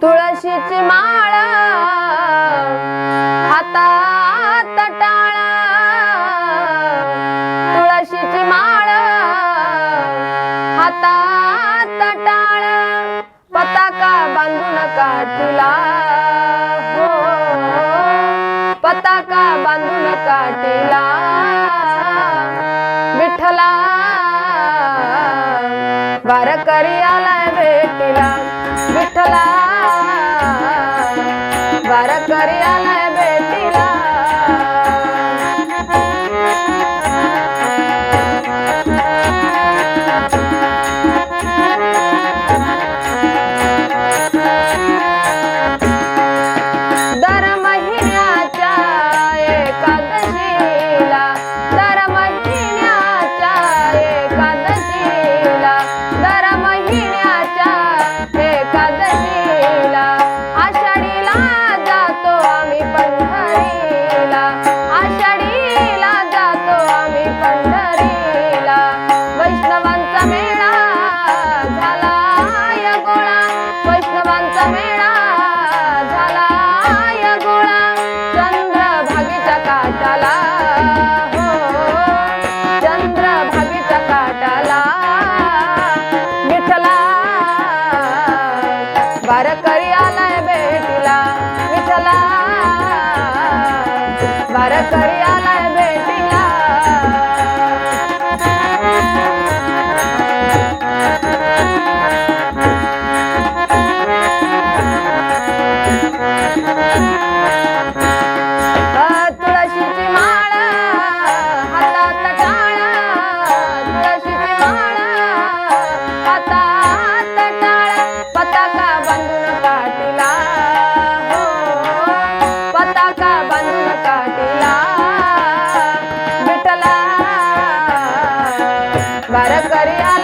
तुळशीची माळ हातात टाळा, तुळशीची माळ हातात टाळ, पताका बांधून काठीला हो, पताका बांधून काठीला विठ्ठला वारकरी आलाय भेटीला, विठ्ठला वारकरी आलाय भेटीला। दर महिन्याच्या एकादशीला, दर महिन्याच्या एकादशीला, दर महिन्याच्या एकादशीला आषाढीला जातो आम्ही पंढरीला, आषाढीला जातो आम्ही पंढरीला। वैष्णवांचा मेळा झालाय गोळा, वैष्णवांचा मेळा झालाय गोळा, चंद्रभागेच्या काठाला हो, चंद्रभागेच्या काठाला विठ्ठला वारकरी आलाय भेटीला, विठ्ठला वारकरी आलाय भेटीला। तुळशीची माळ हातात टाळ, तुळशीची माळ हातात टाळ, पताका बांधून काठीला हो, पताका बांधून काठीला विठ्ठला वारकरी आलाय